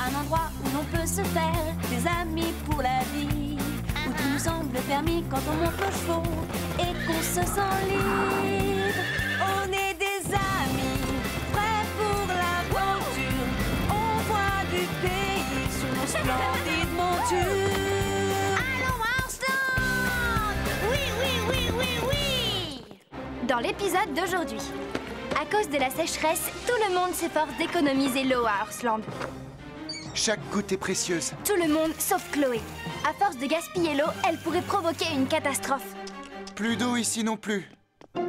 Un endroit où l'on peut se faire des amis pour la vie, où tout nous semble permis quand on monte nos chevaux et qu'on se sent libre. On est des amis, prêts pour l'aventure. On voit du pays sur nos splendides montures. Allons, Marston! Oui, oui, oui, oui, oui! Dans l'épisode d'aujourd'hui, à cause de la sécheresse, tout le monde s'efforce d'économiser l'eau à Horsland. Chaque goutte est précieuse. Tout le monde sauf Chloé. À force de gaspiller l'eau, elle pourrait provoquer une catastrophe. Plus d'eau ici non plus. Je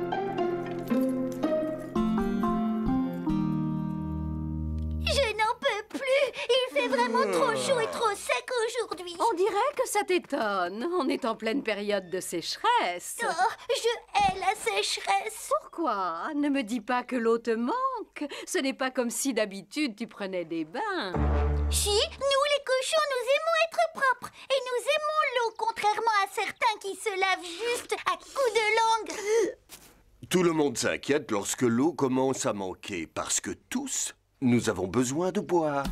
n'en peux plus! Il fait vraiment trop chaud et trop sec aujourd'hui. On dirait que ça t'étonne. On est en pleine période de sécheresse. Oh, je hais la sécheresse. Pourquoi? Ne me dis pas que l'eau te manque. Ce n'est pas comme si d'habitude tu prenais des bains. Si, nous les cochons, nous aimons être propres. Et nous aimons l'eau, contrairement à certains qui se lavent juste à coups de langue. Tout le monde s'inquiète lorsque l'eau commence à manquer, parce que tous, nous avons besoin de boire.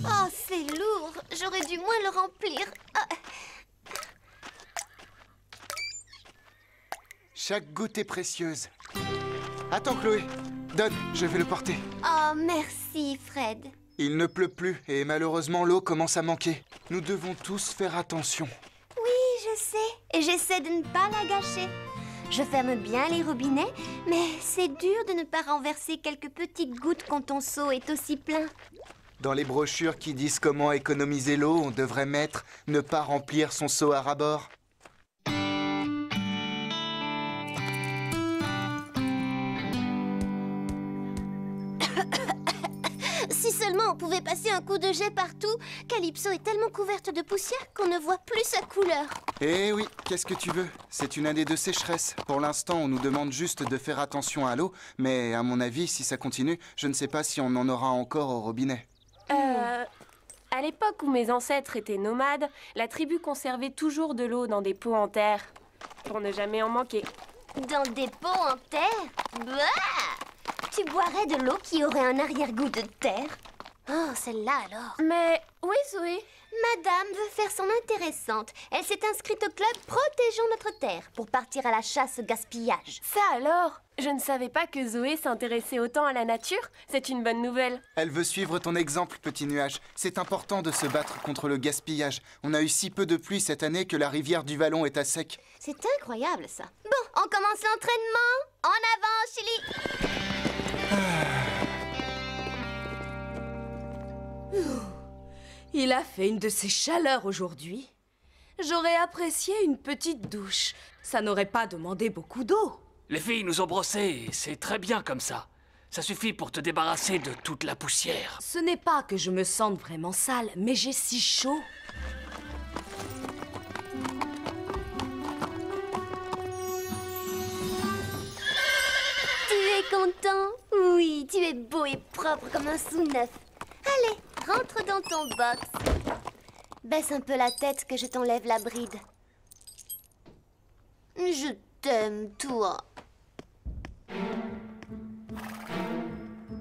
Oh, c'est lourd. J'aurais dû moins le remplir. Ah. Chaque goutte est précieuse. Attends, Chloé. Donne, je vais le porter. Oh, merci, Fred. Il ne pleut plus et malheureusement l'eau commence à manquer. Nous devons tous faire attention. Oui, je sais. Et j'essaie de ne pas la gâcher. Je ferme bien les robinets, mais c'est dur de ne pas renverser quelques petites gouttes quand ton seau est aussi plein. Dans les brochures qui disent comment économiser l'eau, on devrait mettre « Ne pas remplir son seau à ras-bord ». Si seulement on pouvait passer un coup de jet partout. Calypso est tellement couverte de poussière qu'on ne voit plus sa couleur. Eh oui, qu'est-ce que tu veux? C'est une année de sécheresse. Pour l'instant, on nous demande juste de faire attention à l'eau, mais à mon avis, si ça continue, je ne sais pas si on en aura encore au robinet. À l'époque où mes ancêtres étaient nomades, la tribu conservait toujours de l'eau dans des pots en terre, pour ne jamais en manquer. Dans des pots en terre? Bah! Tu boirais de l'eau qui aurait un arrière-goût de terre? Oh, celle-là alors. Mais oui, Zoé. Madame veut faire son intéressante. Elle s'est inscrite au club Protégeons notre terre pour partir à la chasse au gaspillage. Ça alors? Je ne savais pas que Zoé s'intéressait autant à la nature. C'est une bonne nouvelle. Elle veut suivre ton exemple, petit nuage. C'est important de se battre contre le gaspillage. On a eu si peu de pluie cette année que la rivière du Vallon est à sec. C'est incroyable, ça. Bon, on commence l'entraînement. En avant, Chili. Il a fait une de ces chaleurs aujourd'hui. J'aurais apprécié une petite douche. Ça n'aurait pas demandé beaucoup d'eau. Les filles nous ont brossés, c'est très bien comme ça. Ça suffit pour te débarrasser de toute la poussière. Ce n'est pas que je me sente vraiment sale, mais j'ai si chaud. Tu es content? Oui, tu es beau et propre comme un sous-neuf. Allez, rentre dans ton box. Baisse un peu la tête que je t'enlève la bride. Je t'aime, toi.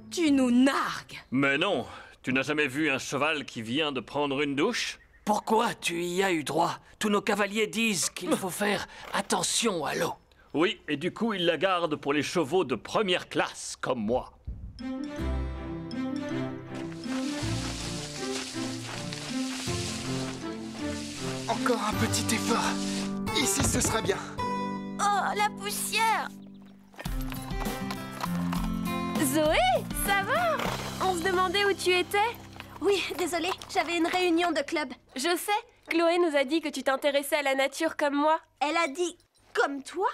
Tu nous nargues. Mais non, tu n'as jamais vu un cheval qui vient de prendre une douche? Pourquoi tu y as eu droit? Tous nos cavaliers disent qu'il faut faire attention à l'eau. Oui, et du coup, ils la gardent pour les chevaux de première classe, comme moi. Encore un petit effort. Ici, ce sera bien. Oh, la poussière! Zoé, ça va? On se demandait où tu étais. Oui, désolée, j'avais une réunion de club. Je sais, Chloé nous a dit que tu t'intéressais à la nature comme moi. Elle a dit « comme toi ».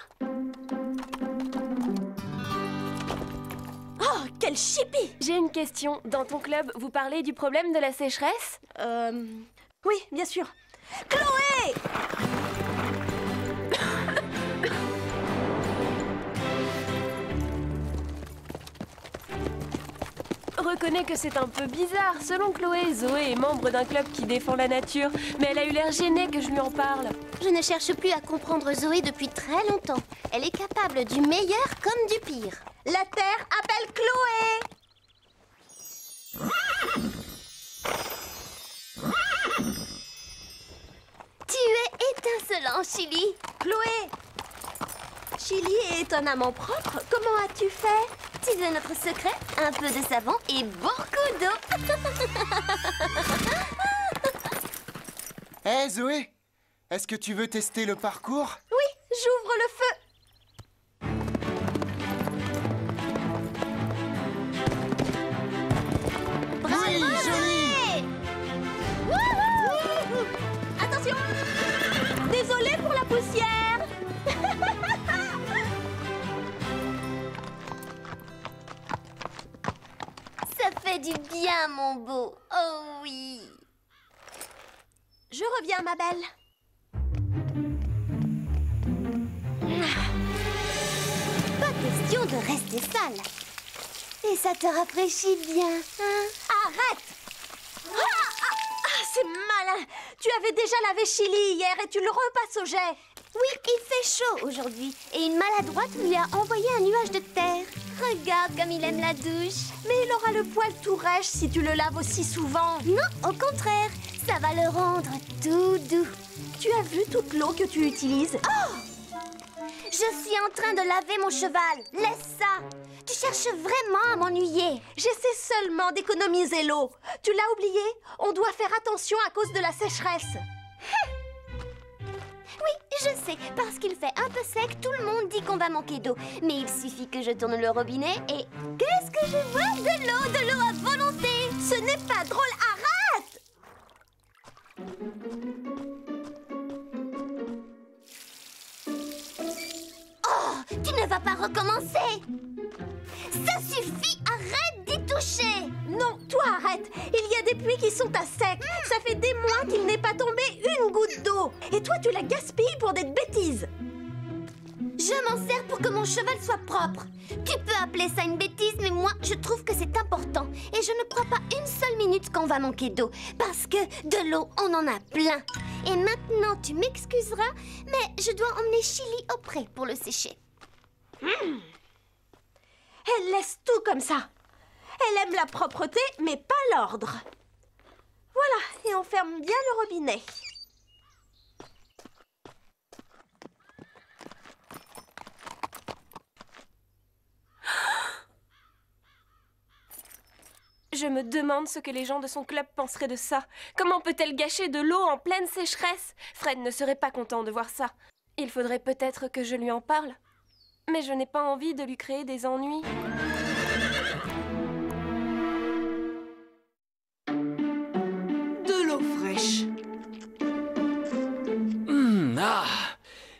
Oh, quel chippie! J'ai une question. Dans ton club, vous parlez du problème de la sécheresse? Oui, bien sûr. Chloé! Reconnais que c'est un peu bizarre. Selon Chloé, Zoé est membre d'un club qui défend la nature. Mais elle a eu l'air gênée que je lui en parle. Je ne cherche plus à comprendre Zoé depuis très longtemps. Elle est capable du meilleur comme du pire. La Terre appelle Chloé! Tu es étincelant, Chili. Chloé! Chili est étonnamment propre. Comment as-tu fait? Tu veux notre secret? Un peu de savon et beaucoup d'eau. Hé, Zoé, est-ce que tu veux tester le parcours? Oui, j'ouvre le feu. Oui, joli! Wouhou! Attention! Désolée pour la poussière. Ça fait du bien, mon beau. Oh oui. Je reviens, ma belle. Pas question de rester sale. Et ça te rafraîchit bien, hein? Arrête! C'est malin! Tu avais déjà lavé Chili hier et tu le repasses au jet. Oui, il fait chaud aujourd'hui. Et une maladroite lui a envoyé un nuage de terre. Regarde comme il aime la douche. Mais il aura le poil tout rêche si tu le laves aussi souvent. Non, au contraire. Ça va le rendre tout doux. Tu as vu toute l'eau que tu utilises? Oh! Je suis en train de laver mon cheval. Laisse ça. Tu cherches vraiment à m'ennuyer. J'essaie seulement d'économiser l'eau. Tu l'as oublié? On doit faire attention à cause de la sécheresse. Oui, je sais. Parce qu'il fait un peu sec, tout le monde dit qu'on va manquer d'eau. Mais il suffit que je tourne le robinet et... Qu'est-ce que je vois? De l'eau à volonté. Ce n'est pas drôle. Arrête! Oh, tu ne vas pas recommencer. Ça suffit, arrête d'y toucher. Non, toi arrête. Il y a des puits qui sont à sec. Ça fait des mois qu'il n'est pas tombé une goutte d'eau. Et toi, tu la gaspilles pour des bêtises. Je m'en sers pour que mon cheval soit propre. Tu peux appeler ça une bêtise, mais moi, je trouve que c'est important. Et je ne crois pas une seule minute qu'on va manquer d'eau. Parce que de l'eau, on en a plein. Et maintenant, tu m'excuseras, mais je dois emmener Chili au pré pour le sécher. Elle laisse tout comme ça. Elle aime la propreté, mais pas l'ordre. Voilà, et on ferme bien le robinet. Je me demande ce que les gens de son club penseraient de ça. Comment peut-elle gâcher de l'eau en pleine sécheresse? Fred ne serait pas content de voir ça. Il faudrait peut-être que je lui en parle. Mais je n'ai pas envie de lui créer des ennuis. De l'eau fraîche.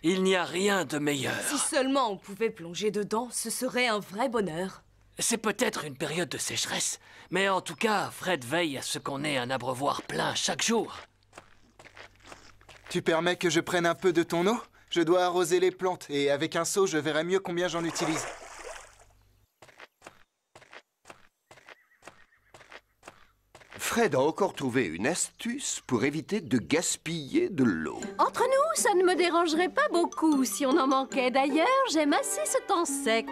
Il n'y a rien de meilleur. Si seulement on pouvait plonger dedans, ce serait un vrai bonheur. C'est peut-être une période de sécheresse, mais en tout cas, Fred veille à ce qu'on ait un abreuvoir plein chaque jour. Tu permets que je prenne un peu de ton eau? Je dois arroser les plantes, et avec un seau, je verrai mieux combien j'en utilise. Fred a encore trouvé une astuce pour éviter de gaspiller de l'eau. Entre nous, ça ne me dérangerait pas beaucoup si on en manquait. D'ailleurs, j'aime assez ce temps sec.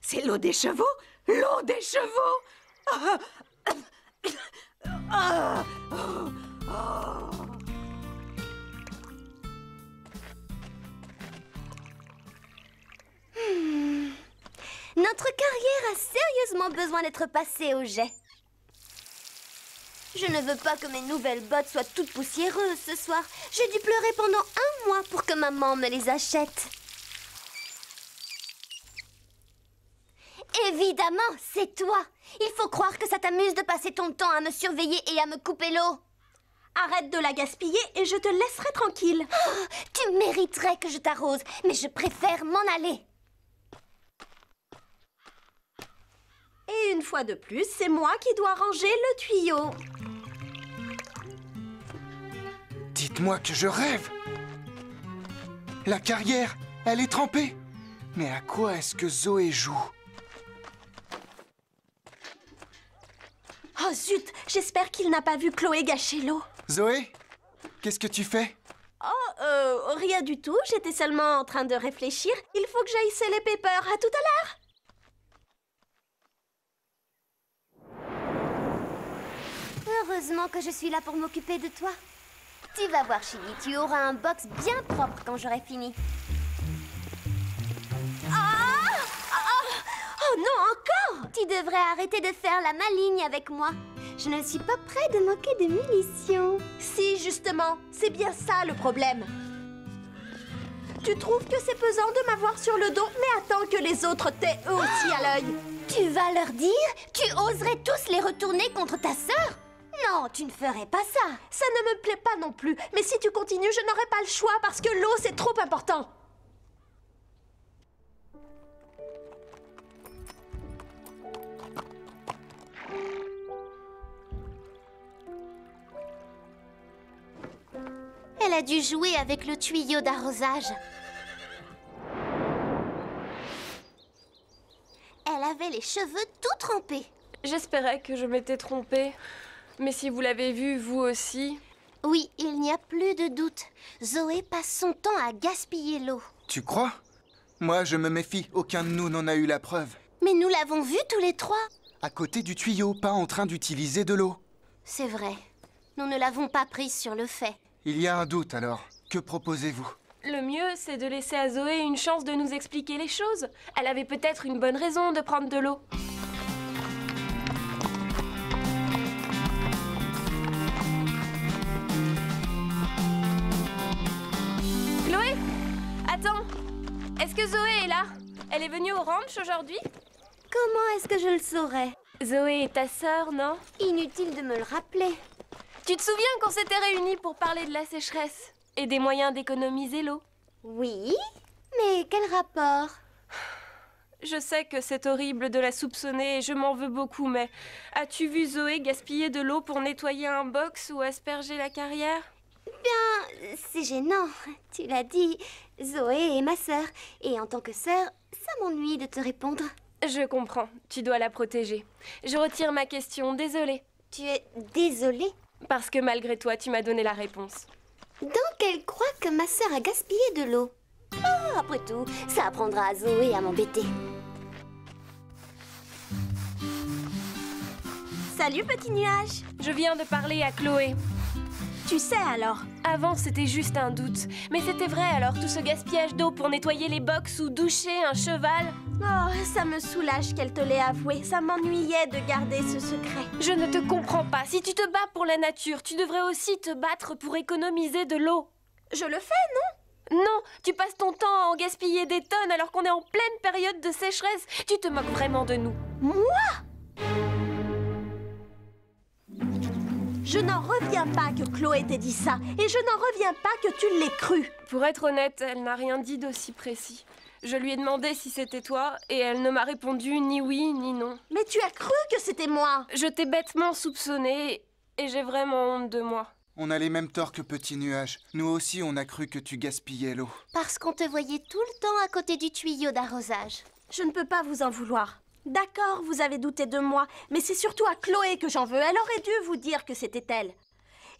C'est l'eau des chevaux? L'eau des chevaux! Notre carrière a sérieusement besoin d'être passée au jet. Je ne veux pas que mes nouvelles bottes soient toutes poussiéreuses ce soir. J'ai dû pleurer pendant un mois pour que maman me les achète. Évidemment, c'est toi. Il faut croire que ça t'amuse de passer ton temps à me surveiller et à me couper l'eau. Arrête de la gaspiller et je te laisserai tranquille. Oh, tu mériterais que je t'arrose, mais je préfère m'en aller. Et une fois de plus, c'est moi qui dois ranger le tuyau. Dites-moi que je rêve! La carrière, elle est trempée! Mais à quoi est-ce que Zoé joue? Oh zut, j'espère qu'il n'a pas vu Chloé gâcher l'eau. Zoé, qu'est-ce que tu fais? Oh, rien du tout, j'étais seulement en train de réfléchir. Il faut que j'aille sceller Pepper, à tout à l'heure. Heureusement que je suis là pour m'occuper de toi. Tu vas voir, Chili, tu auras un box bien propre quand j'aurai fini. Oh non, encore! Tu devrais arrêter de faire la maligne avec moi. Je ne suis pas près de moquer de munitions. Si, justement, c'est bien ça le problème. Tu trouves que c'est pesant de m'avoir sur le dos, mais attends que les autres t'aient eux aussi à l'œil. Tu vas leur dire? Tu oserais tous les retourner contre ta sœur? Non, tu ne ferais pas ça. Ça ne me plaît pas non plus, mais si tu continues, je n'aurai pas le choix parce que l'eau, c'est trop important. Elle a dû jouer avec le tuyau d'arrosage. Elle avait les cheveux tout trempés. J'espérais que je m'étais trompée. Mais si vous l'avez vu, vous aussi... Oui, il n'y a plus de doute. Zoé passe son temps à gaspiller l'eau. Tu crois? Moi, je me méfie. Aucun de nous n'en a eu la preuve. Mais nous l'avons vue tous les trois. À côté du tuyau, pas en train d'utiliser de l'eau. C'est vrai. Nous ne l'avons pas prise sur le fait. Il y a un doute alors. Que proposez-vous? Le mieux, c'est de laisser à Zoé une chance de nous expliquer les choses. Elle avait peut-être une bonne raison de prendre de l'eau. Chloé? Attends. Est-ce que Zoé est là? Elle est venue au ranch aujourd'hui? Comment est-ce que je le saurais? Zoé est ta sœur, non? Inutile de me le rappeler. Tu te souviens qu'on s'était réunis pour parler de la sécheresse et des moyens d'économiser l'eau? Oui, mais quel rapport? Je sais que c'est horrible de la soupçonner et je m'en veux beaucoup, mais as-tu vu Zoé gaspiller de l'eau pour nettoyer un box ou asperger la carrière? Bien, c'est gênant. Tu l'as dit, Zoé est ma sœur. Et en tant que sœur, ça m'ennuie de te répondre. Je comprends, tu dois la protéger. Je retire ma question, désolée. Tu es désolée? Parce que malgré toi, tu m'as donné la réponse. Donc elle croit que ma sœur a gaspillé de l'eau. Oh, après tout, ça apprendra à Zoé à m'embêter. Salut, petit nuage. Je viens de parler à Chloé. Tu sais alors? Avant, c'était juste un doute. Mais c'était vrai alors, tout ce gaspillage d'eau pour nettoyer les box ou doucher un cheval. Oh, ça me soulage qu'elle te l'ait avoué. Ça m'ennuyait de garder ce secret. Je ne te comprends pas. Si tu te bats pour la nature, tu devrais aussi te battre pour économiser de l'eau. Je le fais, non? Non, tu passes ton temps à en gaspiller des tonnes alors qu'on est en pleine période de sécheresse. Tu te moques vraiment de nous. Moi? Je n'en reviens pas que Chloé t'ait dit ça. Et je n'en reviens pas que tu l'aies cru. Pour être honnête, elle n'a rien dit d'aussi précis. Je lui ai demandé si c'était toi et elle ne m'a répondu ni oui ni non. Mais tu as cru que c'était moi? Je t'ai bêtement soupçonné et j'ai vraiment honte de moi. On a les mêmes torts que Petit Nuage. Nous aussi, on a cru que tu gaspillais l'eau. Parce qu'on te voyait tout le temps à côté du tuyau d'arrosage. Je ne peux pas vous en vouloir. D'accord, vous avez douté de moi, mais c'est surtout à Chloé que j'en veux. Elle aurait dû vous dire que c'était elle.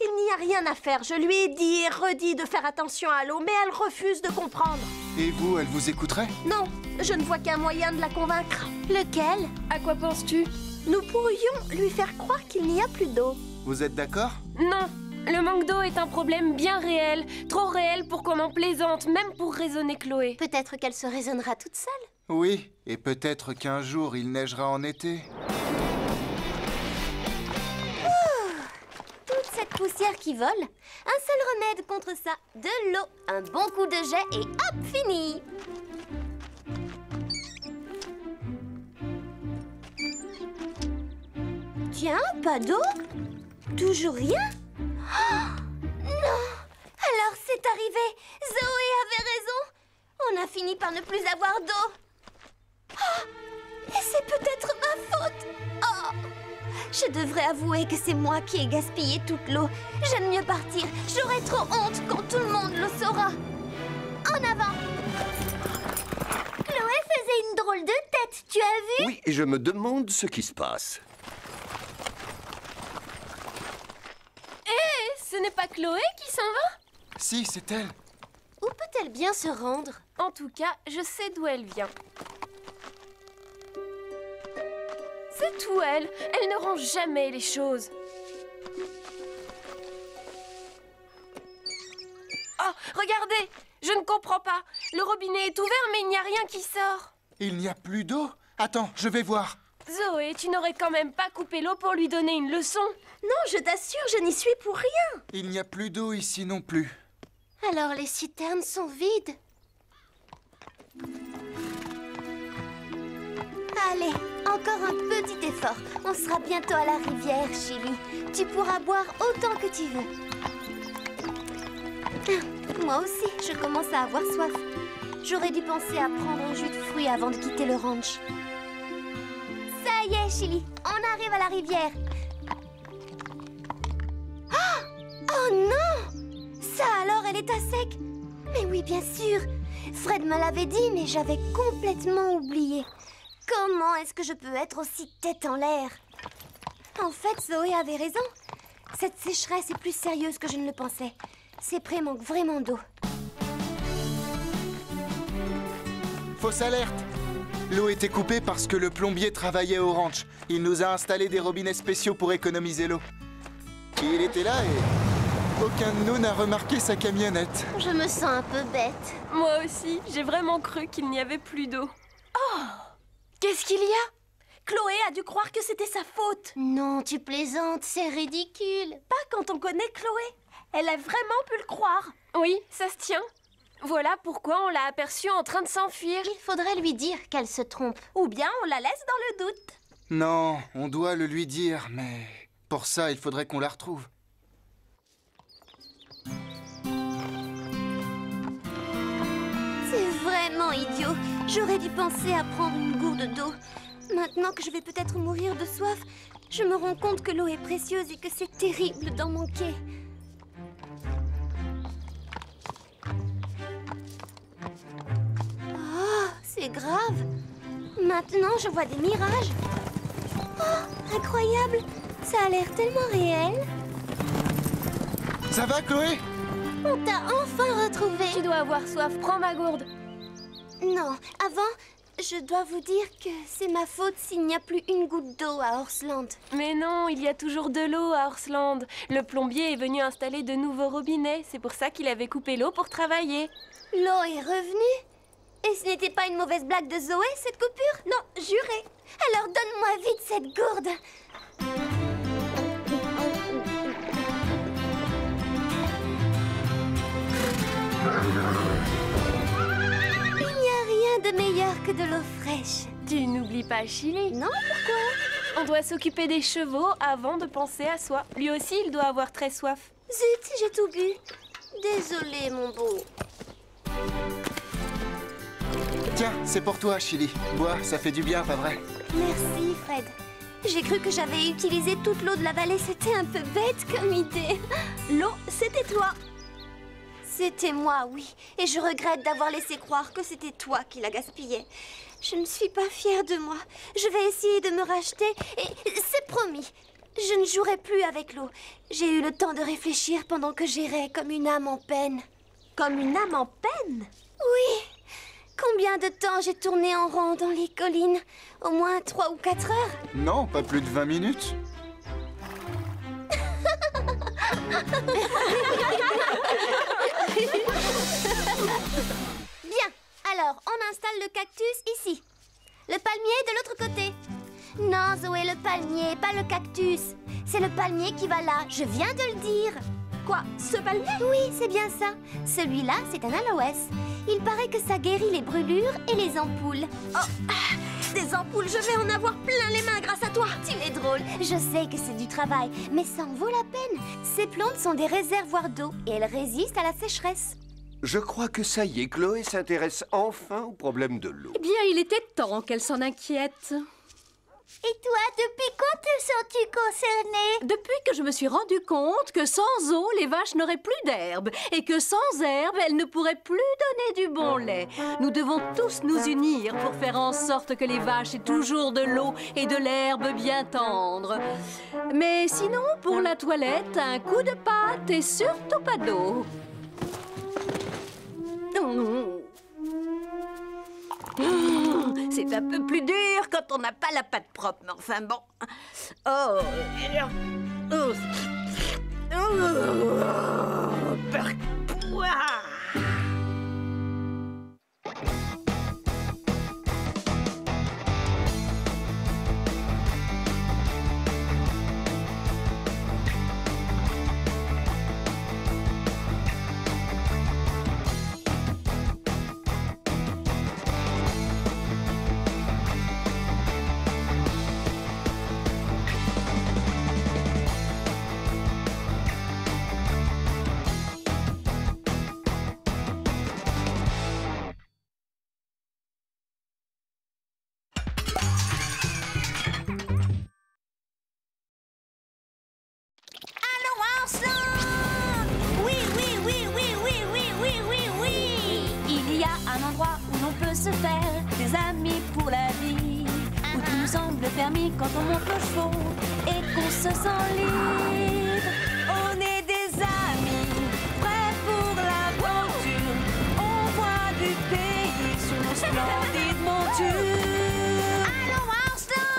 Il n'y a rien à faire. Je lui ai dit et redit de faire attention à l'eau, mais elle refuse de comprendre. Et vous, elle vous écouterait? Non, je ne vois qu'un moyen de la convaincre. Lequel? À quoi penses-tu? Nous pourrions lui faire croire qu'il n'y a plus d'eau. Vous êtes d'accord? Non, le manque d'eau est un problème bien réel. Trop réel pour qu'on en plaisante, même pour raisonner Chloé. Peut-être qu'elle se raisonnera toute seule. Oui, et peut-être qu'un jour, il neigera en été. Toute cette poussière qui vole, un seul remède contre ça, de l'eau. Un bon coup de jet et hop, fini. Tiens, pas d'eau? Toujours rien? Oh, non! Alors c'est arrivé. Zoé avait raison. On a fini par ne plus avoir d'eau. Oh, et C'est peut-être ma faute. Oh! Je devrais avouer que c'est moi qui ai gaspillé toute l'eau. J'aime mieux partir. J'aurai trop honte quand tout le monde le saura. En avant! Chloé faisait une drôle de tête, tu as vu? Oui, et je me demande ce qui se passe. Ce n'est pas Chloé qui s'en va? Si, c'est elle. Où peut-elle bien se rendre? En tout cas, je sais d'où elle vient. C'est tout elle. Elle ne range jamais les choses. Oh, regardez! Je ne comprends pas. Le robinet est ouvert, mais il n'y a rien qui sort. Il n'y a plus d'eau? Attends, je vais voir. Zoé, tu n'aurais quand même pas coupé l'eau pour lui donner une leçon? Non, je t'assure, je n'y suis pour rien. Il n'y a plus d'eau ici non plus. Alors les citernes sont vides. Allez, encore un petit effort. On sera bientôt à la rivière, Chili. Tu pourras boire autant que tu veux. Moi aussi, je commence à avoir soif. J'aurais dû penser à prendre un jus de fruits avant de quitter le ranch. Ça y est, Chili, on arrive à la rivière. Oh non! Ça alors, elle est à sec. Mais oui, bien sûr. Fred me l'avait dit, mais j'avais complètement oublié. Comment est-ce que je peux être aussi tête en l'air? En fait, Zoé avait raison. Cette sécheresse est plus sérieuse que je ne le pensais. Ces prés manquent vraiment d'eau. Fausse alerte! L'eau était coupée parce que le plombier travaillait au ranch. Il nous a installé des robinets spéciaux pour économiser l'eau. Il était là et aucun de nous n'a remarqué sa camionnette. Je me sens un peu bête. Moi aussi, j'ai vraiment cru qu'il n'y avait plus d'eau. Oh! Qu'est-ce qu'il y a? Chloé a dû croire que c'était sa faute. Non, tu plaisantes, c'est ridicule. Pas quand on connaît Chloé. Elle a vraiment pu le croire. Oui, ça se tient. Voilà pourquoi on l'a aperçue en train de s'enfuir. Il faudrait lui dire qu'elle se trompe. Ou bien on la laisse dans le doute. Non, on doit le lui dire, mais pour ça, il faudrait qu'on la retrouve. C'est vraiment idiot. J'aurais dû penser à prendre une gourde d'eau. Maintenant que je vais peut-être mourir de soif, je me rends compte que l'eau est précieuse et que c'est terrible d'en manquer. Oh, c'est grave. Maintenant, je vois des mirages. Oh, incroyable. Ça a l'air tellement réel. Ça va, Chloé? On t'a enfin retrouvé. Tu dois avoir soif, prends ma gourde. Non, avant, je dois vous dire que c'est ma faute s'il n'y a plus une goutte d'eau à Horseland. Mais non, il y a toujours de l'eau à Horseland. Le plombier est venu installer de nouveaux robinets. C'est pour ça qu'il avait coupé l'eau pour travailler. L'eau est revenue? Et ce n'était pas une mauvaise blague de Zoé, cette coupure? Non, juré. Alors donne-moi vite cette gourde. Il n'y a rien de meilleur que de l'eau fraîche. Tu n'oublies pas Chili. Non, pourquoi? On doit s'occuper des chevaux avant de penser à soi. Lui aussi, il doit avoir très soif. Zut, j'ai tout bu. Désolée, mon beau. Tiens, c'est pour toi, Chili. Bois, ça fait du bien, pas vrai? Merci, Fred. J'ai cru que j'avais utilisé toute l'eau de la vallée. C'était un peu bête comme idée. L'eau, c'était toi. C'était moi, oui. Et je regrette d'avoir laissé croire que c'était toi qui la gaspillais. Je ne suis pas fière de moi. Je vais essayer de me racheter et c'est promis. Je ne jouerai plus avec l'eau. J'ai eu le temps de réfléchir pendant que j'errais comme une âme en peine. Comme une âme en peine? Oui. Combien de temps j'ai tourné en rond dans les collines? Au moins 3 ou 4 heures? Non, pas plus de 20 minutes. Bien, alors on installe le cactus ici. Le palmier de l'autre côté. Non, Zoé, le palmier, pas le cactus. C'est le palmier qui va là, je viens de le dire. Quoi, ce palmier? Oui, c'est bien ça. Celui-là, c'est un aloès. Il paraît que ça guérit les brûlures et les ampoules. Oh, des ampoules, je vais en avoir plein les mains grâce à toi. Tu es drôle. Je sais que c'est du travail, mais ça en vaut la peine. Ces plantes sont des réservoirs d'eau et elles résistent à la sécheresse. Je crois que ça y est, Chloé s'intéresse enfin au problème de l'eau. Eh bien, il était temps qu'elle s'en inquiète. Et toi, depuis quand te sens-tu concernée? Depuis que je me suis rendu compte que sans eau, les vaches n'auraient plus d'herbe et que sans herbe, elles ne pourraient plus donner du bon lait. Nous devons tous nous unir pour faire en sorte que les vaches aient toujours de l'eau et de l'herbe bien tendre. Mais sinon, pour la toilette, un coup de pâte et surtout pas d'eau. C'est un peu plus dur quand on n'a pas la pâte propre, mais enfin bon. Oh. Se faire des amis pour la vie, où tout nous semble permis quand on monte nos chevaux et qu'on se sent libre. On est des amis, prêts pour l'aventure. On voit du pays sur nos splendides montures. Allons, Arslan!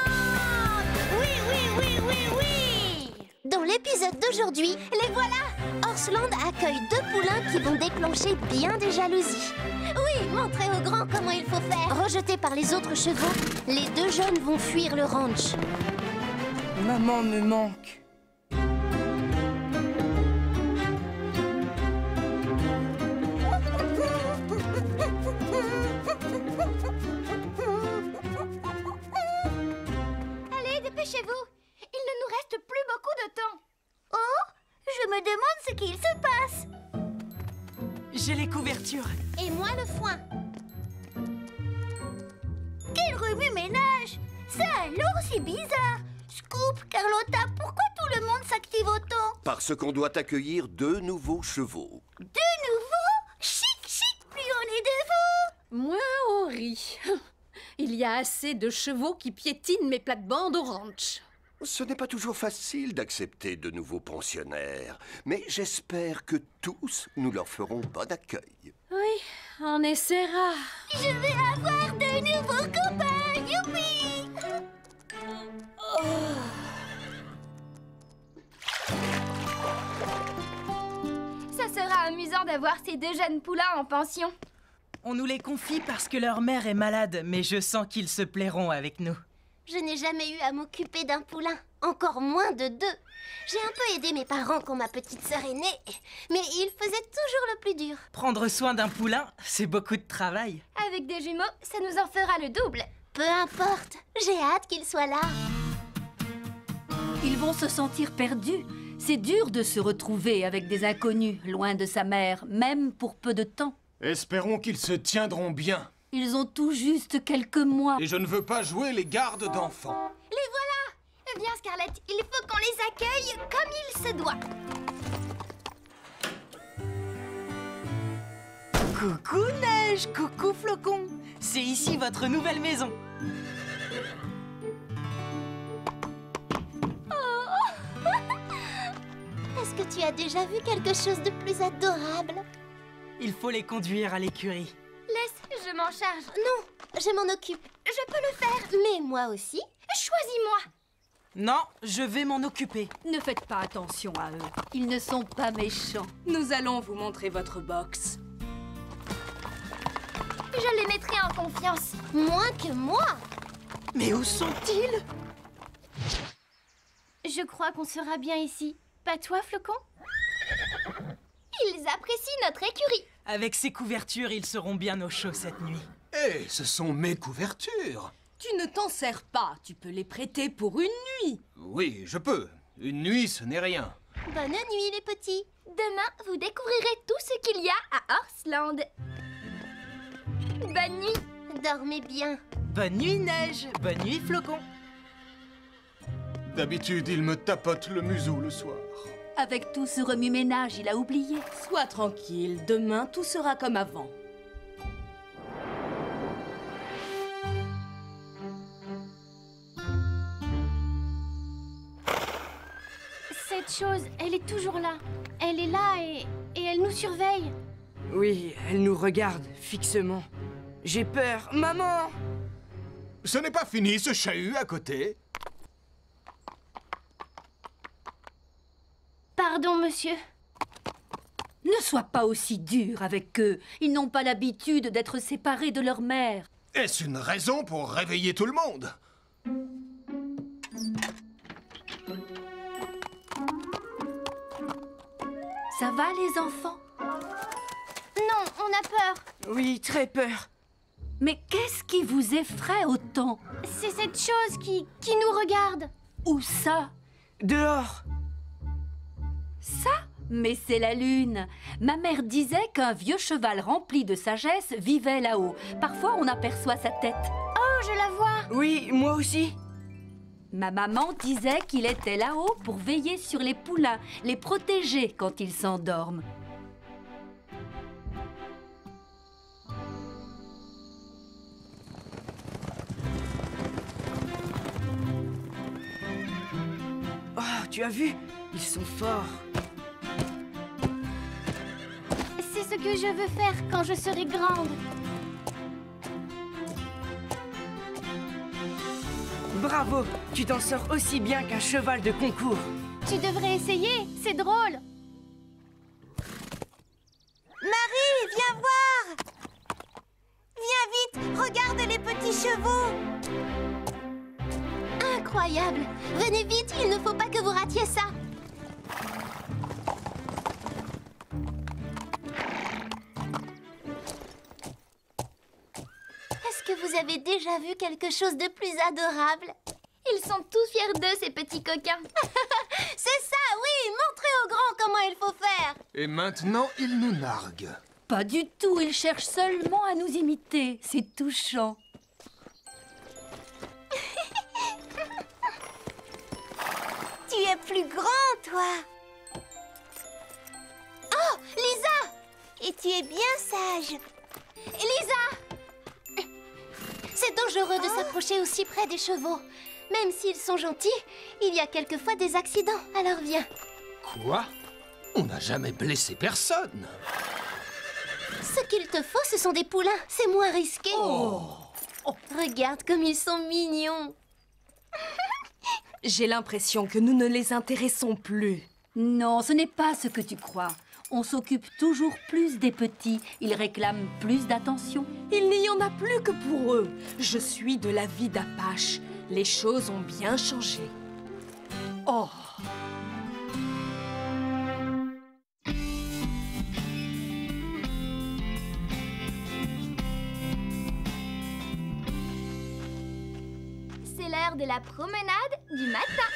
Oui, oui, oui, oui, oui! Dans l'épisode d'aujourd'hui, les voilà! Orsland accueille 2 poulains qui vont déclencher bien des jalousies. Oui, montrer aux grands comment il faut faire. Rejetés par les autres chevaux, les 2 jeunes vont fuir le ranch. Maman me manque. Allez, dépêchez-vous. Il ne nous reste plus beaucoup de temps. Oh, je me demande ce qu'il se passe. J'ai les couvertures. Et moi le foin. Quel remue-ménage! Ça alors, c'est bizarre. Scoop, Carlotta, pourquoi tout le monde s'active autant? Parce qu'on doit accueillir 2 nouveaux chevaux. 2 nouveaux? Chic, chic, plus on est de vous. Moins on rit. Il y a assez de chevaux qui piétinent mes plates-bandes au ranch. Ce n'est pas toujours facile d'accepter de nouveaux pensionnaires, mais j'espère que tous nous leur ferons bon accueil. Oui, on essaiera. Je vais avoir de nouveaux copains, youpi! Ça sera amusant d'avoir ces 2 jeunes poulains en pension. On nous les confie parce que leur mère est malade, mais je sens qu'ils se plairont avec nous. Je n'ai jamais eu à m'occuper d'un poulain, encore moins de 2. J'ai un peu aidé mes parents quand ma petite sœur est née, mais ils faisaient toujours le plus dur. Prendre soin d'un poulain, c'est beaucoup de travail. Avec des jumeaux, ça nous en fera le double. Peu importe, j'ai hâte qu'ils soient là. Ils vont se sentir perdus. C'est dur de se retrouver avec des inconnus, loin de sa mère, même pour peu de temps. Espérons qu'ils se tiendront bien. Ils ont tout juste quelques mois. Et je ne veux pas jouer les gardes d'enfants. Les voilà! Viens, Scarlett, il faut qu'on les accueille comme il se doit. Coucou Neige, coucou Flocon. C'est ici votre nouvelle maison. Est-ce que tu as déjà vu quelque chose de plus adorable? Il faut les conduire à l'écurie. Laisse, je m'en charge. Non, je m'en occupe. Je peux le faire. Mais moi aussi. Choisis-moi. Non, je vais m'en occuper. Ne faites pas attention à eux. Ils ne sont pas méchants. Nous allons vous montrer votre box. Je les mettrai en confiance. Moins que moi. Mais où sont-ils? Je crois qu'on sera bien ici. Pas toi, Flocon? Ils apprécient notre écurie. Avec ces couvertures, ils seront bien au chaud cette nuit. Hé, ce sont mes couvertures. Tu ne t'en sers pas. Tu peux les prêter pour une nuit. Oui, je peux. Une nuit, ce n'est rien. Bonne nuit, les petits. Demain, vous découvrirez tout ce qu'il y a à Orsland. Bonne nuit. Dormez bien. Bonne nuit Neige, bonne nuit Flocon. D'habitude, il me tapote le museau le soir. Avec tout ce remue-ménage, il a oublié. Sois tranquille, demain tout sera comme avant. Cette chose, elle est toujours là. Elle est là et elle nous surveille. Oui, elle nous regarde fixement. J'ai peur. Maman! Ce n'est pas fini, ce chahut à côté. Pardon, monsieur. Ne sois pas aussi dur avec eux. Ils n'ont pas l'habitude d'être séparés de leur mère. Est-ce une raison pour réveiller tout le monde? Ça va, les enfants? Non, on a peur. Oui, très peur. Mais qu'est-ce qui vous effraie autant? C'est cette chose qui nous regarde. Où ça? Dehors. Ça? Mais c'est la lune. Ma mère disait qu'un vieux cheval rempli de sagesse vivait là-haut. Parfois, on aperçoit sa tête. Oh, je la vois. Oui, moi aussi. Ma maman disait qu'il était là-haut pour veiller sur les poulains, les protéger quand ils s'endorment. Oh, tu as vu? Ils sont forts. C'est ce que je veux faire quand je serai grande. Bravo! Tu t'en sors aussi bien qu'un cheval de concours. Tu devrais essayer, c'est drôle. Marie, viens voir! Viens vite, regarde les petits chevaux! Incroyable! Venez vite, il ne faut pas que vous ratiez ça! Est-ce que vous avez déjà vu quelque chose de plus adorable? Ils sont tous fiers d'eux, ces petits coquins. C'est ça, oui! Montrez aux grands comment il faut faire! Et maintenant, il nous nargue. Pas du tout, ils cherchent seulement à nous imiter. C'est touchant. Tu es plus grand, toi! Oh, Lisa! Et tu es bien sage! Lisa! C'est dangereux de s'approcher aussi près des chevaux. Même s'ils sont gentils, il y a quelquefois des accidents, alors viens. Quoi? On n'a jamais blessé personne. Ce qu'il te faut, ce sont des poulains. C'est moins risqué. Oh. Regarde comme ils sont mignons. J'ai l'impression que nous ne les intéressons plus. Non, ce n'est pas ce que tu crois. On s'occupe toujours plus des petits. Ils réclament plus d'attention. Il n'y en a plus que pour eux. Je suis de l'avis d'Apache. Les choses ont bien changé. Oh! C'est l'heure de la promenade du matin.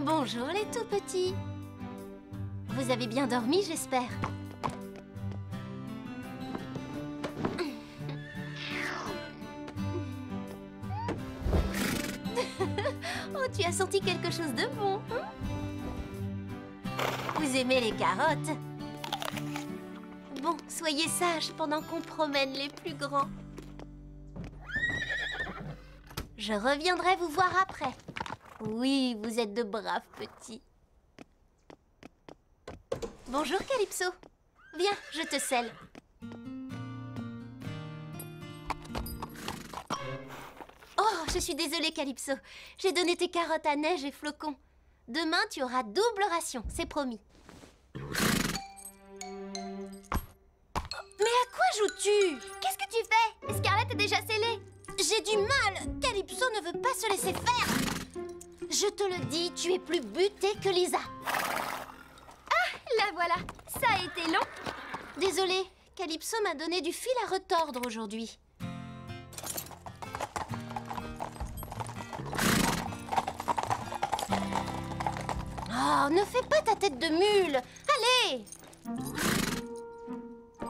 Bonjour les tout petits. Vous avez bien dormi, j'espère. Oh, tu as senti quelque chose de bon, hein? Vous aimez les carottes? Bon, soyez sages pendant qu'on promène les plus grands. Je reviendrai vous voir après. Oui, vous êtes de braves petits. Bonjour, Calypso. Viens, je te selle. Oh, je suis désolée, Calypso. J'ai donné tes carottes à Neige et Flocon. Demain, tu auras double ration, c'est promis. Mais à quoi joues-tu? Qu'est-ce que tu fais? Scarlett est déjà scellée. J'ai du mal. Calypso ne veut pas se laisser faire. Je te le dis, tu es plus butée que Lisa. Ah, la voilà. Ça a été long. Désolée, Calypso m'a donné du fil à retordre aujourd'hui. Oh, ne fais pas ta tête de mule. Allez! Oh,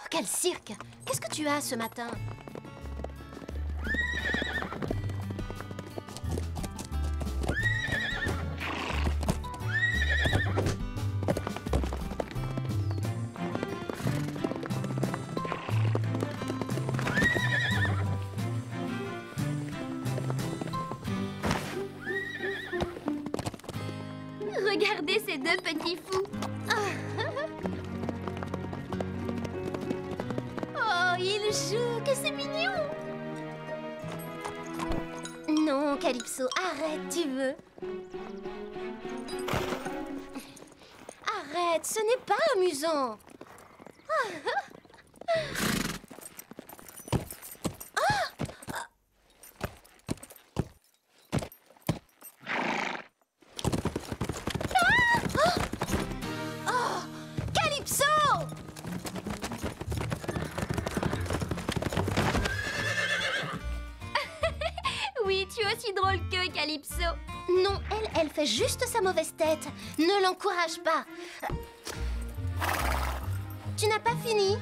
quel cirque! Qu'est-ce que tu as ce matin? ces deux petits fous. Oh, ils jouent, que c'est mignon. Non, Calypso, arrête, tu veux. Arrête, ce n'est pas amusant. Calypso! Oui, tu es aussi drôle que Calypso. Non, elle fait juste sa mauvaise tête. Ne l'encourage pas. Tu n'as pas fini?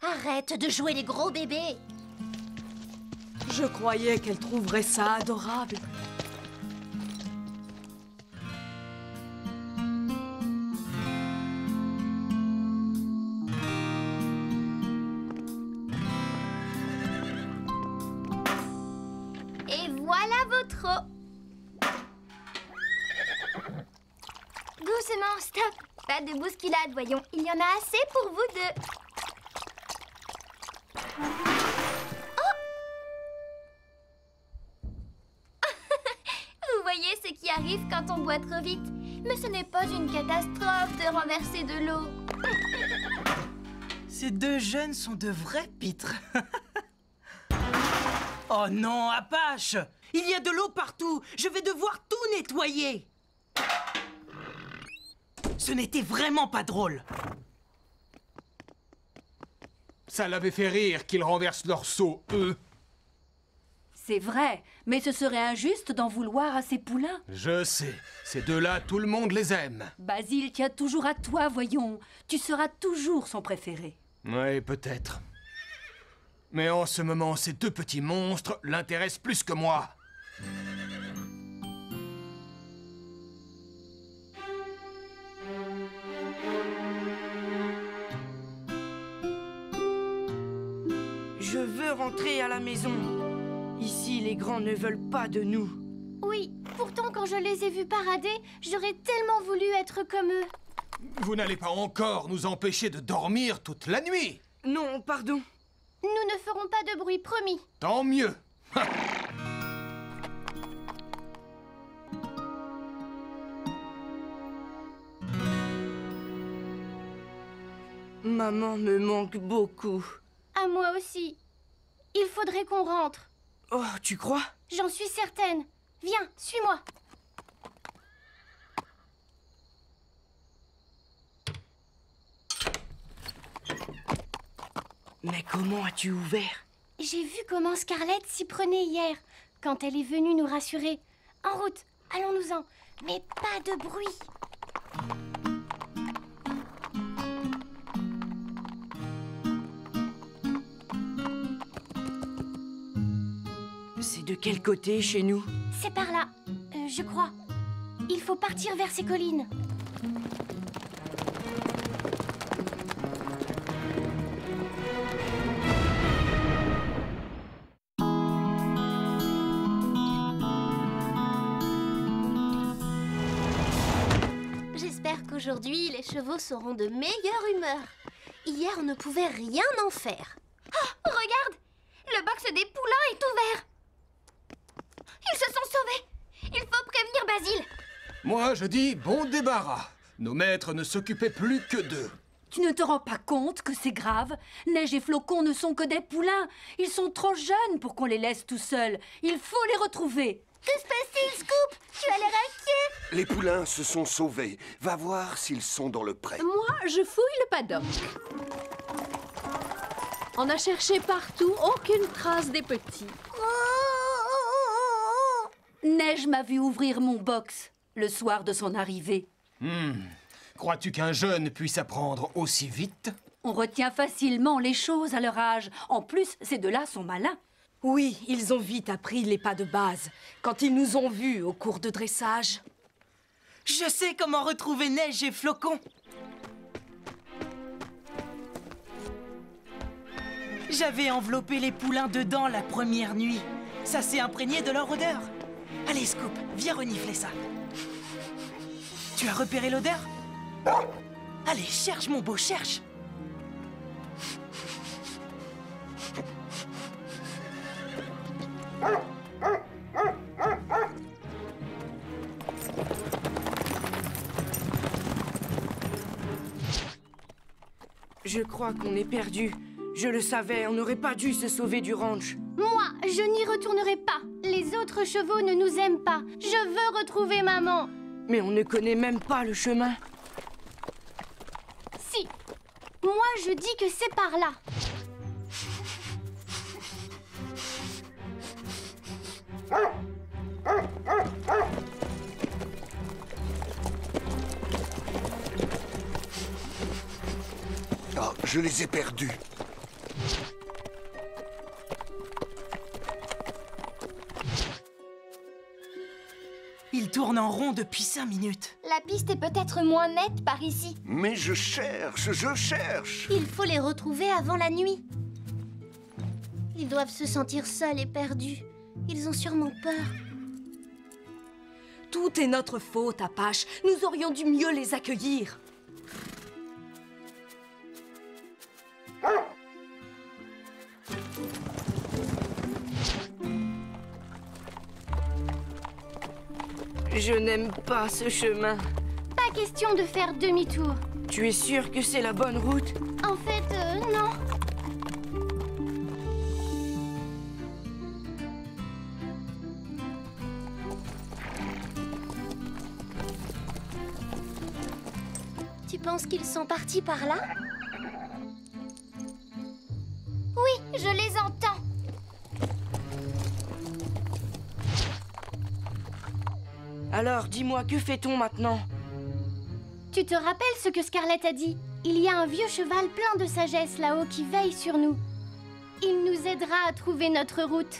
Arrête de jouer les gros bébés. Je croyais qu'elle trouverait ça adorable. Et voilà votre eau. Doucement, stop. Pas de bousculade, voyons. Il y en a assez pour vous deux. Vous voyez ce qui arrive quand on boit trop vite. Mais ce n'est pas une catastrophe de renverser de l'eau. Ces deux jeunes sont de vrais pitres. Oh non, Apache! Il y a de l'eau partout! Je vais devoir tout nettoyer! Ce n'était vraiment pas drôle. Ça l'avait fait rire qu'ils renversent leur seau, eux. C'est vrai, mais ce serait injuste d'en vouloir à ces poulains. Je sais. Ces deux-là, tout le monde les aime. Basile tient toujours à toi, voyons. Tu seras toujours son préféré. Oui, peut-être. Mais en ce moment, ces deux petits monstres l'intéressent plus que moi. Je veux rentrer à la maison. Ici, les grands ne veulent pas de nous. Oui, pourtant quand je les ai vus parader, j'aurais tellement voulu être comme eux. Vous n'allez pas encore nous empêcher de dormir toute la nuit. Non, pardon. Nous ne ferons pas de bruit, promis. Tant mieux. Maman me manque beaucoup. À moi aussi. Il faudrait qu'on rentre. Oh, tu crois? J'en suis certaine. Viens, suis-moi. Mais comment as-tu ouvert? J'ai vu comment Scarlett s'y prenait hier, quand elle est venue nous rassurer. En route, allons-nous-en. Mais pas de bruit. C'est de quel côté chez nous? C'est par là, je crois. Il faut partir vers ces collines. J'espère qu'aujourd'hui, les chevaux seront de meilleure humeur. Hier, on ne pouvait rien en faire. Oh, regarde! Le box des poulains est ouvert. Ils se sont sauvés. Il faut prévenir Basile. Moi, je dis bon débarras. Nos maîtres ne s'occupaient plus que d'eux. Tu ne te rends pas compte que c'est grave? Neige et Flocon ne sont que des poulains. Ils sont trop jeunes pour qu'on les laisse tout seuls. Il faut les retrouver. Que se passe-t-il, Scoop? Tu as l'air inquiet. Les poulains se sont sauvés. Va voir s'ils sont dans le pré. Moi, je fouille le paddock. On a cherché partout, aucune trace des petits. Neige m'a vu ouvrir mon box le soir de son arrivée. Crois-tu qu'un jeune puisse apprendre aussi vite? On retient facilement les choses à leur âge. En plus, ces deux-là sont malins. Oui, ils ont vite appris les pas de base, quand ils nous ont vus au cours de dressage. Je sais comment retrouver Neige et Flocon. J'avais enveloppé les poulains dedans la première nuit. Ça s'est imprégné de leur odeur. Allez, Scoop, viens renifler ça. Tu as repéré l'odeur? Allez, cherche, mon beau, cherche. Je crois qu'on est perdu. Je le savais, on n'aurait pas dû se sauver du ranch. Moi, je n'y retournerai pas. Les autres chevaux ne nous aiment pas. Je veux retrouver maman. Mais on ne connaît même pas le chemin. Si. Moi, je dis que c'est par là. Oh, je les ai perdus. Il tourne en rond depuis 5 minutes. La piste est peut-être moins nette par ici. Mais je cherche, je cherche. Il faut les retrouver avant la nuit. Ils doivent se sentir seuls et perdus. Ils ont sûrement peur. Tout est notre faute, Apache. Nous aurions dû mieux les accueillir. Je n'aime pas ce chemin. Pas question de faire demi-tour. Tu es sûr que c'est la bonne route? En fait, non. Tu penses qu'ils sont partis par là? Oui, je les entends. Alors, dis-moi, que fait-on maintenant? Tu te rappelles ce que Scarlett a dit? Il y a un vieux cheval plein de sagesse là-haut qui veille sur nous. Il nous aidera à trouver notre route.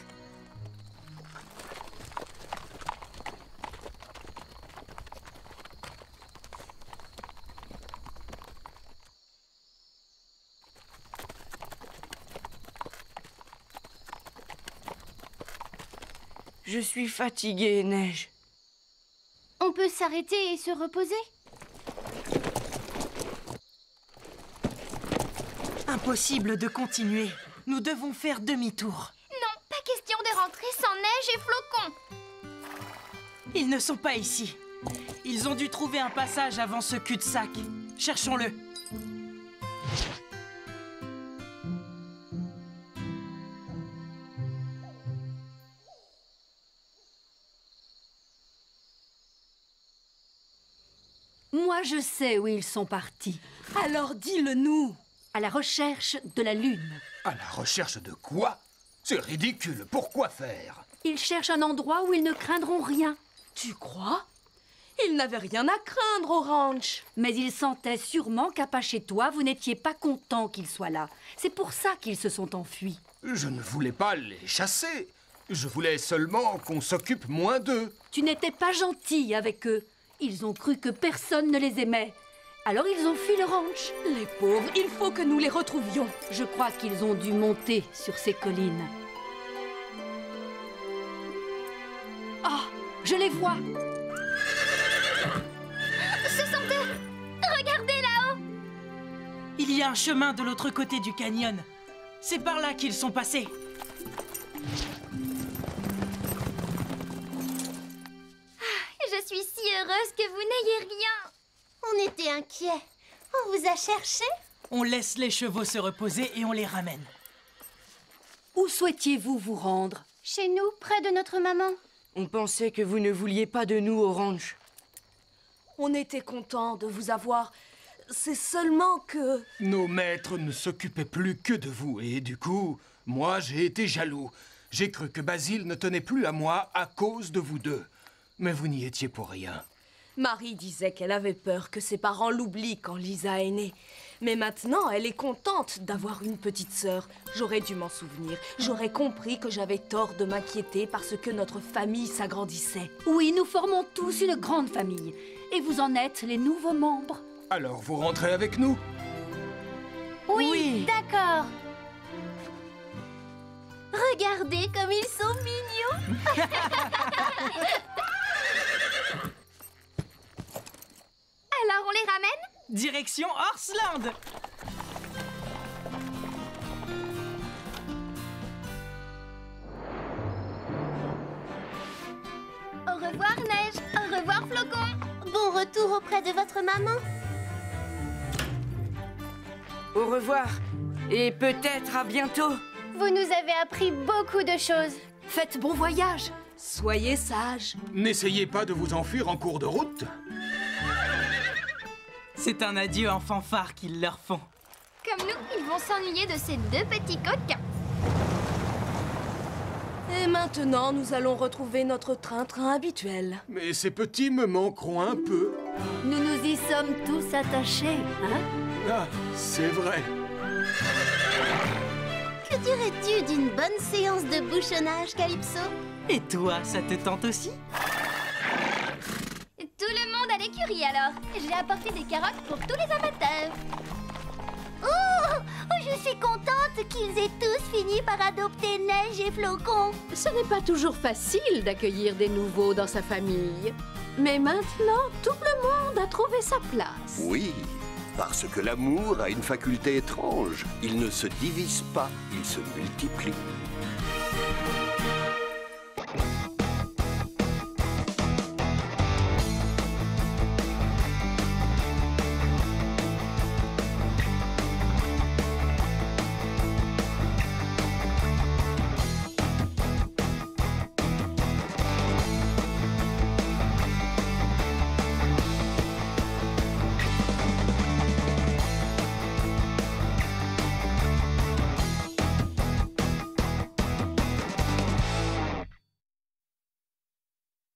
Je suis fatiguée, Neige. On peut s'arrêter et se reposer? Impossible de continuer. Nous devons faire demi-tour. Non, pas question de rentrer sans neige et flocons. Ils ne sont pas ici. Ils ont dû trouver un passage avant ce cul-de-sac. Cherchons-le. Moi, je sais où ils sont partis. Alors dis-le-nous. À la recherche de la Lune. À la recherche de quoi? C'est ridicule. Pourquoi faire? Ils cherchent un endroit où ils ne craindront rien. Tu crois? Ils n'avaient rien à craindre au ranch. Mais ils sentaient sûrement qu'Apache et toi, vous n'étiez pas contents qu'ils soient là. C'est pour ça qu'ils se sont enfuis. Je ne voulais pas les chasser. Je voulais seulement qu'on s'occupe moins d'eux. Tu n'étais pas gentil avec eux. Ils ont cru que personne ne les aimait. Alors ils ont fui le ranch. Les pauvres, il faut que nous les retrouvions. Je crois qu'ils ont dû monter sur ces collines. Ah, je les vois. Ce sont eux. Regardez là-haut. Il y a un chemin de l'autre côté du canyon. C'est par là qu'ils sont passés. Je suis si heureuse que vous n'ayez rien. On était inquiets. On vous a cherché? On laisse les chevaux se reposer et on les ramène. Où souhaitiez-vous vous rendre? Chez nous, près de notre maman. On pensait que vous ne vouliez pas de nous au ranch. On était contents de vous avoir. C'est seulement que... Nos maîtres ne s'occupaient plus que de vous et du coup, moi j'ai été jaloux. J'ai cru que Basile ne tenait plus à moi à cause de vous deux. Mais vous n'y étiez pour rien. Marie disait qu'elle avait peur que ses parents l'oublient quand Lisa est née. Mais maintenant, elle est contente d'avoir une petite sœur. J'aurais dû m'en souvenir. J'aurais compris que j'avais tort de m'inquiéter parce que notre famille s'agrandissait. Oui, nous formons tous une grande famille. Et vous en êtes les nouveaux membres. Alors vous rentrez avec nous? Oui. D'accord. Regardez comme ils sont mignons. Alors on les ramène? Direction Horseland. Au revoir, Neige. Au revoir, Flocon. Bon retour auprès de votre maman. Au revoir. Et peut-être à bientôt. Vous nous avez appris beaucoup de choses. Faites bon voyage. Soyez sages. N'essayez pas de vous enfuir en cours de route. C'est un adieu en fanfare qu'ils leur font. Comme nous, ils vont s'ennuyer de ces deux petits coquins. Et maintenant, nous allons retrouver notre train-train habituel. Mais ces petits me manqueront un peu. Nous nous y sommes tous attachés, hein? Ah, c'est vrai. Que dirais-tu d'une bonne séance de bouchonnage, Calypso? Et toi, ça te tente aussi? Tout le monde à l'écurie alors. J'ai apporté des carottes pour tous les amateurs. Oh, je suis contente qu'ils aient tous fini par adopter Neige et Flocon. Ce n'est pas toujours facile d'accueillir des nouveaux dans sa famille. Mais maintenant, tout le monde a trouvé sa place. Oui, parce que l'amour a une faculté étrange. Il ne se divise pas, il se multiplie.